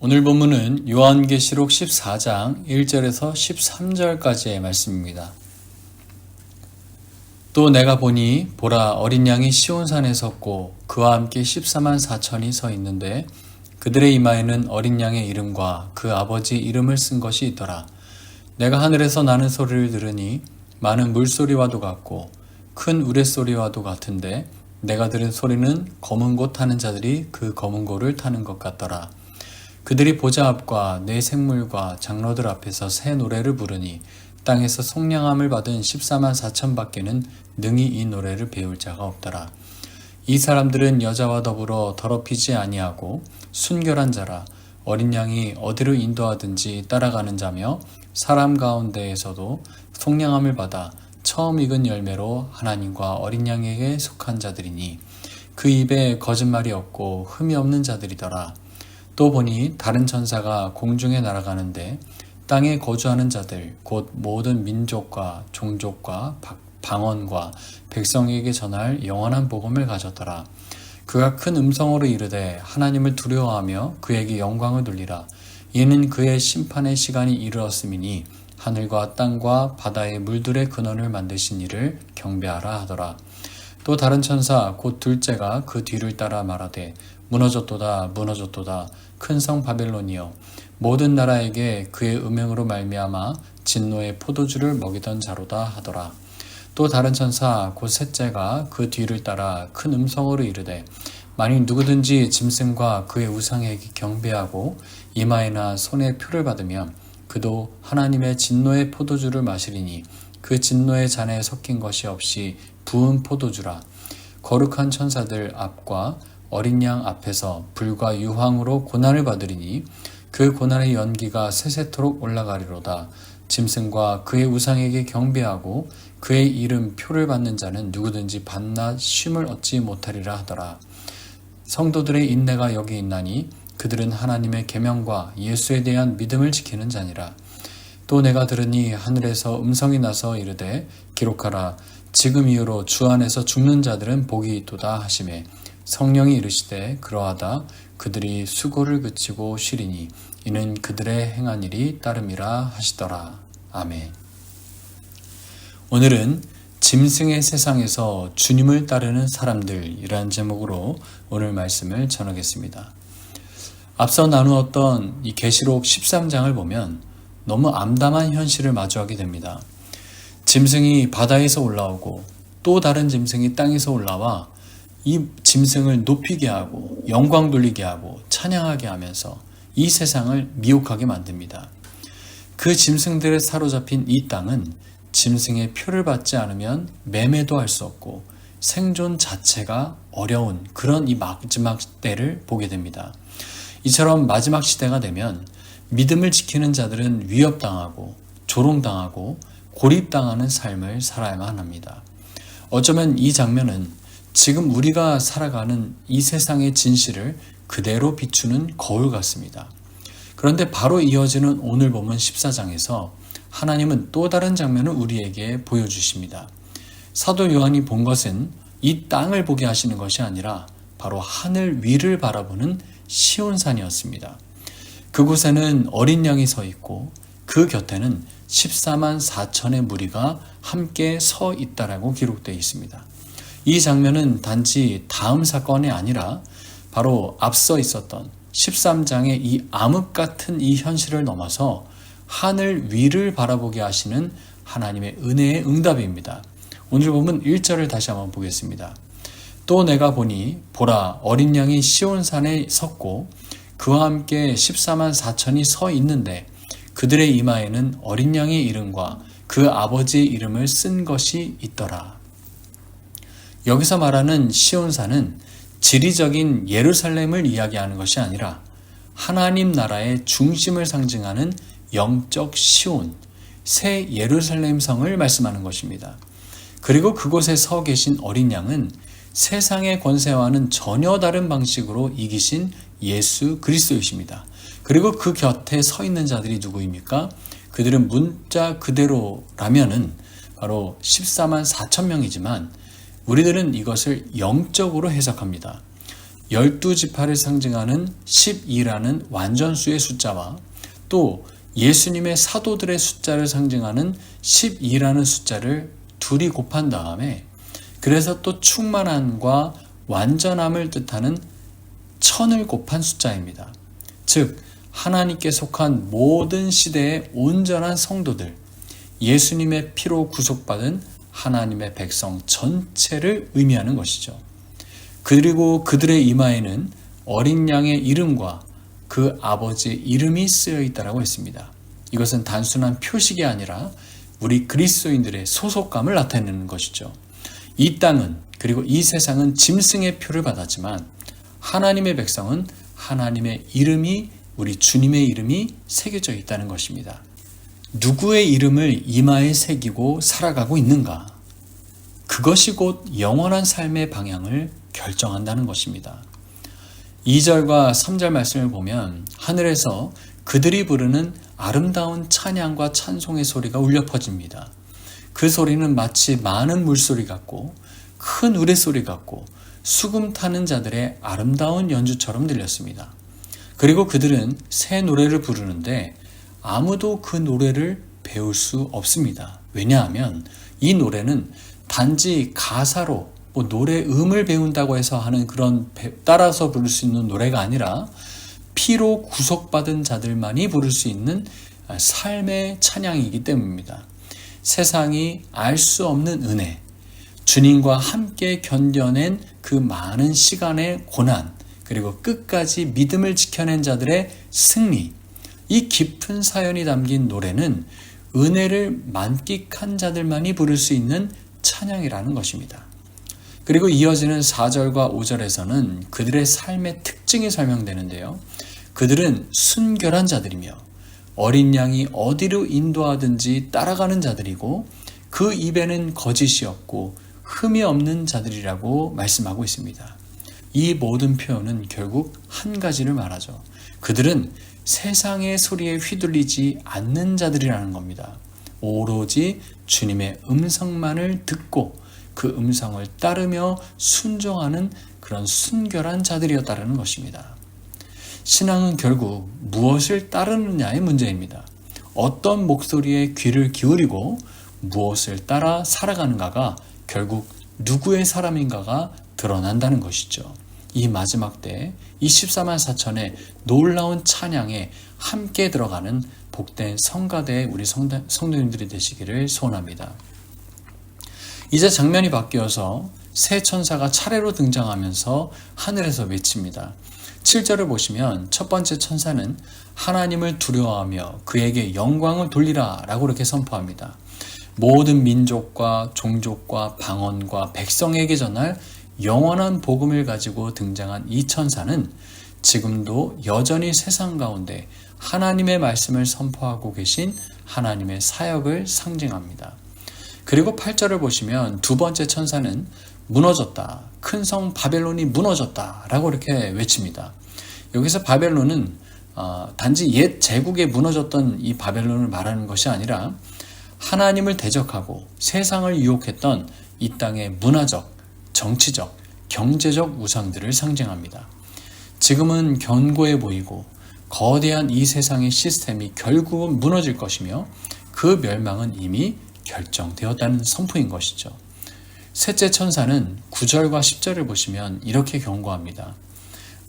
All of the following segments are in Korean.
오늘 본문은 요한계시록 14장 1절에서 13절까지의 말씀입니다. 또 내가 보니 보라 어린 양이 시온산에 섰고 그와 함께 14만 4천이 서 있는데 그들의 이마에는 어린 양의 이름과 그 아버지 이름을 쓴 것이 있더라. 내가 하늘에서 나는 소리를 들으니 많은 물소리와도 같고 큰 우레소리와도 같은데 내가 들은 소리는 검은 곶 타는 자들이 그 검은 곶을 타는 것 같더라. 그들이 보좌 앞과 네 생물과 장로들 앞에서 새 노래를 부르니 땅에서 속량함을 받은 14만 4천 밖에는 능히 이 노래를 배울 자가 없더라. 이 사람들은 여자와 더불어 더럽히지 아니하고 순결한 자라. 어린 양이 어디로 인도하든지 따라가는 자며 사람 가운데에서도 속량함을 받아 처음 익은 열매로 하나님과 어린 양에게 속한 자들이니 그 입에 거짓말이 없고 흠이 없는 자들이더라. 또 보니 다른 천사가 공중에 날아가는데 땅에 거주하는 자들 곧 모든 민족과 종족과 방언과 백성에게 전할 영원한 복음을 가졌더라. 그가 큰 음성으로 이르되 하나님을 두려워하며 그에게 영광을 돌리라. 이는 그의 심판의 시간이 이르렀음이니 하늘과 땅과 바다의 물들의 근원을 만드신 이를 경배하라 하더라. 또 다른 천사 곧 둘째가 그 뒤를 따라 말하되 무너졌도다 무너졌도다 큰 성 바벨론이여 모든 나라에게 그의 음행으로 말미암아 진노의 포도주를 먹이던 자로다 하더라. 또 다른 천사 곧 셋째가 그 뒤를 따라 큰 음성으로 이르되 만일 누구든지 짐승과 그의 우상에게 경배하고 이마에나 손에 표를 받으면 그도 하나님의 진노의 포도주를 마시리니 그 진노의 잔에 섞인 것이 없이 부은 포도주라. 거룩한 천사들 앞과 어린 양 앞에서 불과 유황으로 고난을 받으리니 그 고난의 연기가 세세토록 올라가리로다. 짐승과 그의 우상에게 경배하고 그의 이름 표를 받는 자는 누구든지 밤낮 쉼을 얻지 못하리라 하더라. 성도들의 인내가 여기 있나니 그들은 하나님의 계명과 예수에 대한 믿음을 지키는 자니라. 또 내가 들으니 하늘에서 음성이 나서 이르되 기록하라. 지금 이후로 주 안에서 죽는 자들은 복이 있도다 하시매 성령이 이르시되 그러하다. 그들이 수고를 그치고 쉬리니 이는 그들의 행한 일이 따름이라 하시더라. 아멘. 오늘은 짐승의 세상에서 주님을 따르는 사람들이라는 제목으로 오늘 말씀을 전하겠습니다. 앞서 나누었던 이 계시록 13장을 보면 너무 암담한 현실을 마주하게 됩니다. 짐승이 바다에서 올라오고 또 다른 짐승이 땅에서 올라와 이 짐승을 높이게 하고 영광 돌리게 하고 찬양하게 하면서 이 세상을 미혹하게 만듭니다. 그 짐승들에 사로잡힌 이 땅은 짐승의 표를 받지 않으면 매매도 할 수 없고 생존 자체가 어려운 그런 이 마지막 때를 보게 됩니다. 이처럼 마지막 시대가 되면 믿음을 지키는 자들은 위협당하고 조롱당하고 고립당하는 삶을 살아야만 합니다. 어쩌면 이 장면은 지금 우리가 살아가는 이 세상의 진실을 그대로 비추는 거울 같습니다. 그런데 바로 이어지는 오늘 본문 14장에서 하나님은 또 다른 장면을 우리에게 보여주십니다. 사도 요한이 본 것은 이 땅을 보게 하시는 것이 아니라 바로 하늘 위를 바라보는 시온산이었습니다. 그곳에는 어린 양이 서 있고 그 곁에는 14만 4천의 무리가 함께 서 있다라고 기록되어 있습니다. 이 장면은 단지 다음 사건이 아니라 바로 앞서 있었던 13장의 이 암흑 같은 이 현실을 넘어서 하늘 위를 바라보게 하시는 하나님의 은혜의 응답입니다. 오늘 보면 1절을 다시 한번 보겠습니다. 또 내가 보니 보라 어린 양이 시온산에 섰고 그와 함께 14만 4천이 서 있는데 그들의 이마에는 어린 양의 이름과 그 아버지의 이름을 쓴 것이 있더라. 여기서 말하는 시온산은 지리적인 예루살렘을 이야기하는 것이 아니라 하나님 나라의 중심을 상징하는 영적 시온, 새 예루살렘 성을 말씀하는 것입니다. 그리고 그곳에 서 계신 어린 양은 세상의 권세와는 전혀 다른 방식으로 이기신 예수 그리스도이십니다. 그리고 그 곁에 서 있는 자들이 누구입니까? 그들은 문자 그대로라면은 바로 14만 4천 명이지만 우리들은 이것을 영적으로 해석합니다. 12지파를 상징하는 12라는 완전수의 숫자와 또 예수님의 사도들의 숫자를 상징하는 12라는 숫자를 둘이 곱한 다음에 그래서 또 충만함과 완전함을 뜻하는 1000을 곱한 숫자입니다. 즉 하나님께 속한 모든 시대의 온전한 성도들, 예수님의 피로 구속받은 하나님의 백성 전체를 의미하는 것이죠. 그리고 그들의 이마에는 어린 양의 이름과 그 아버지의 이름이 쓰여 있다고 했습니다. 이것은 단순한 표식이 아니라 우리 그리스도인들의 소속감을 나타내는 것이죠. 이 땅은 그리고 이 세상은 짐승의 표를 받았지만 하나님의 백성은 하나님의 이름이 우리 주님의 이름이 새겨져 있다는 것입니다. 누구의 이름을 이마에 새기고 살아가고 있는가? 그것이 곧 영원한 삶의 방향을 결정한다는 것입니다. 2절과 3절 말씀을 보면 하늘에서 그들이 부르는 아름다운 찬양과 찬송의 소리가 울려 퍼집니다. 그 소리는 마치 많은 물소리 같고 큰 우레소리 같고 수금 타는 자들의 아름다운 연주처럼 들렸습니다. 그리고 그들은 새 노래를 부르는데 아무도 그 노래를 배울 수 없습니다. 왜냐하면 이 노래는 단지 가사로 노래 음을 배운다고 해서 하는 그런 따라서 부를 수 있는 노래가 아니라 피로 구속받은 자들만이 부를 수 있는 삶의 찬양이기 때문입니다. 세상이 알 수 없는 은혜, 주님과 함께 견뎌낸 그 많은 시간의 고난, 그리고 끝까지 믿음을 지켜낸 자들의 승리, 이 깊은 사연이 담긴 노래는 은혜를 만끽한 자들만이 부를 수 있는 찬양이라는 것입니다. 그리고 이어지는 4절과 5절에서는 그들의 삶의 특징이 설명되는데요. 그들은 순결한 자들이며 어린 양이 어디로 인도하든지 따라가는 자들이고 그 입에는 거짓이 없고 흠이 없는 자들이라고 말씀하고 있습니다. 이 모든 표현은 결국 한 가지를 말하죠. 그들은 세상의 소리에 휘둘리지 않는 자들이라는 겁니다. 오로지 주님의 음성만을 듣고 그 음성을 따르며 순종하는 그런 순결한 자들이었다는 것입니다. 신앙은 결국 무엇을 따르느냐의 문제입니다. 어떤 목소리에 귀를 기울이고 무엇을 따라 살아가는가가 결국 누구의 사람인가가 드러난다는 것이죠. 이 마지막 때 이 14만 4천의 놀라운 찬양에 함께 들어가는 복된 성가대 우리 성도님들이 되시기를 소원합니다. 이제 장면이 바뀌어서 세 천사가 차례로 등장하면서 하늘에서 외칩니다. 7절을 보시면 첫 번째 천사는 하나님을 두려워하며 그에게 영광을 돌리라 라고 이렇게 선포합니다. 모든 민족과 종족과 방언과 백성에게 전할 영원한 복음을 가지고 등장한 이 천사는 지금도 여전히 세상 가운데 하나님의 말씀을 선포하고 계신 하나님의 사역을 상징합니다. 그리고 8절을 보시면 두 번째 천사는 무너졌다. 큰 성 바벨론이 무너졌다. 라고 이렇게 외칩니다. 여기서 바벨론은 단지 옛 제국에 무너졌던 이 바벨론을 말하는 것이 아니라 하나님을 대적하고 세상을 유혹했던 이 땅의 문화적, 정치적, 경제적 우상들을 상징합니다. 지금은 견고해 보이고 거대한 이 세상의 시스템이 결국은 무너질 것이며 그 멸망은 이미 결정되었다는 선포인 것이죠. 셋째 천사는 9절과 10절을 보시면 이렇게 경고합니다.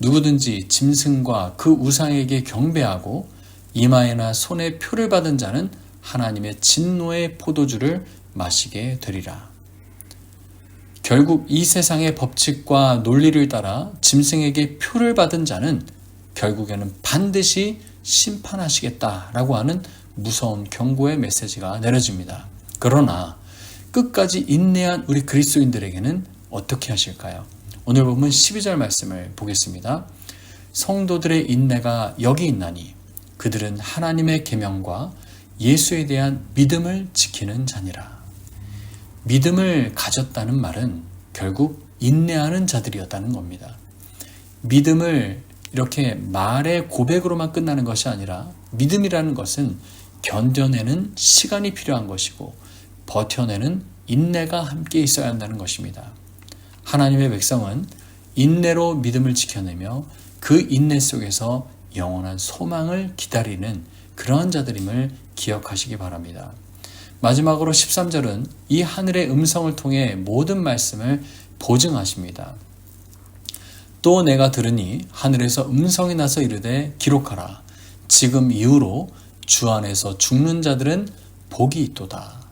누구든지 짐승과 그 우상에게 경배하고 이마에나 손에 표를 받은 자는 하나님의 진노의 포도주를 마시게 되리라. 결국 이 세상의 법칙과 논리를 따라 짐승에게 표를 받은 자는 결국에는 반드시 심판하시겠다라고 하는 무서운 경고의 메시지가 내려집니다. 그러나 끝까지 인내한 우리 그리스도인들에게는 어떻게 하실까요? 오늘 본문 12절 말씀을 보겠습니다. 성도들의 인내가 여기 있나니 그들은 하나님의 계명과 예수에 대한 믿음을 지키는 자니라. 믿음을 가졌다는 말은 결국 인내하는 자들이었다는 겁니다. 믿음을 이렇게 말의 고백으로만 끝나는 것이 아니라 믿음이라는 것은 견뎌내는 시간이 필요한 것이고 버텨내는 인내가 함께 있어야 한다는 것입니다. 하나님의 백성은 인내로 믿음을 지켜내며 그 인내 속에서 영원한 소망을 기다리는 그러한 자들임을 기억하시기 바랍니다. 마지막으로 13절은 이 하늘의 음성을 통해 모든 말씀을 보증하십니다. 또 내가 들으니 하늘에서 음성이 나서 이르되 기록하라. 지금 이후로 주 안에서 죽는 자들은 복이 있도다.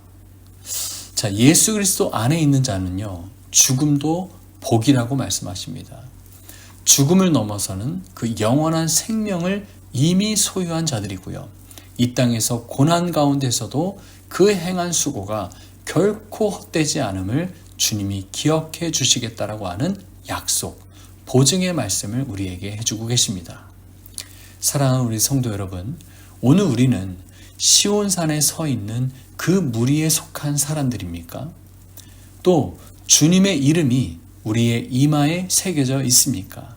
자, 예수 그리스도 안에 있는 자는요, 죽음도 복이라고 말씀하십니다. 죽음을 넘어서는 그 영원한 생명을 이미 소유한 자들이고요. 이 땅에서 고난 가운데서도 그 행한 수고가 결코 헛되지 않음을 주님이 기억해 주시겠다라고 하는 약속, 보증의 말씀을 우리에게 해주고 계십니다. 사랑하는 우리 성도 여러분, 오늘 우리는 시온산에 서 있는 그 무리에 속한 사람들입니까? 또 주님의 이름이 우리의 이마에 새겨져 있습니까?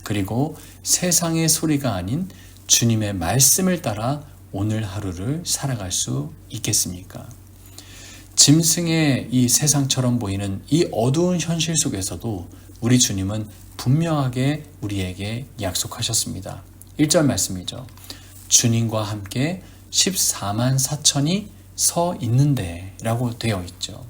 그리고 세상의 소리가 아닌 주님의 말씀을 따라 오늘 하루를 살아갈 수 있겠습니까? 짐승의 이 세상처럼 보이는 이 어두운 현실 속에서도 우리 주님은 분명하게 우리에게 약속하셨습니다. 1절 말씀이죠. 주님과 함께 14만 4천이 서 있는데 라고 되어 있죠.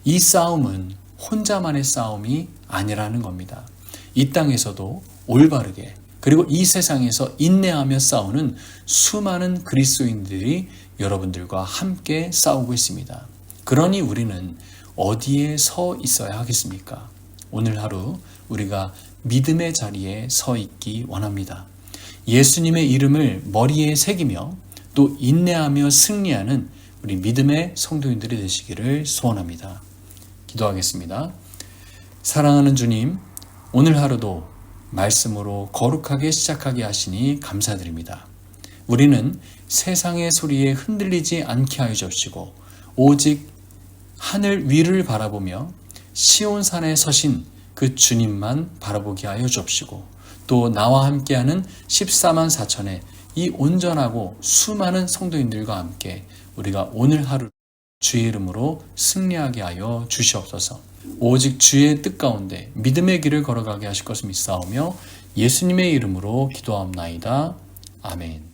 이 싸움은 혼자만의 싸움이 아니라는 겁니다. 이 땅에서도 올바르게 그리고 이 세상에서 인내하며 싸우는 수많은 그리스도인들이 여러분들과 함께 싸우고 있습니다. 그러니 우리는 어디에 서 있어야 하겠습니까? 오늘 하루 우리가 믿음의 자리에 서 있기 원합니다. 예수님의 이름을 머리에 새기며 또 인내하며 승리하는 우리 믿음의 성도인들이 되시기를 소원합니다. 기도하겠습니다. 사랑하는 주님, 오늘 하루도 말씀으로 거룩하게 시작하게 하시니 감사드립니다. 우리는 세상의 소리에 흔들리지 않게 하여 주시고 오직 하늘 위를 바라보며 시온산에 서신 그 주님만 바라보게 하여 주옵시고 또 나와 함께하는 14만 4천의 이 온전하고 수많은 성도인들과 함께 우리가 오늘 하루 주의 이름으로 승리하게 하여 주시옵소서. 오직 주의 뜻 가운데 믿음의 길을 걸어가게 하실 것을 믿사오며 예수님의 이름으로 기도하옵나이다. 아멘.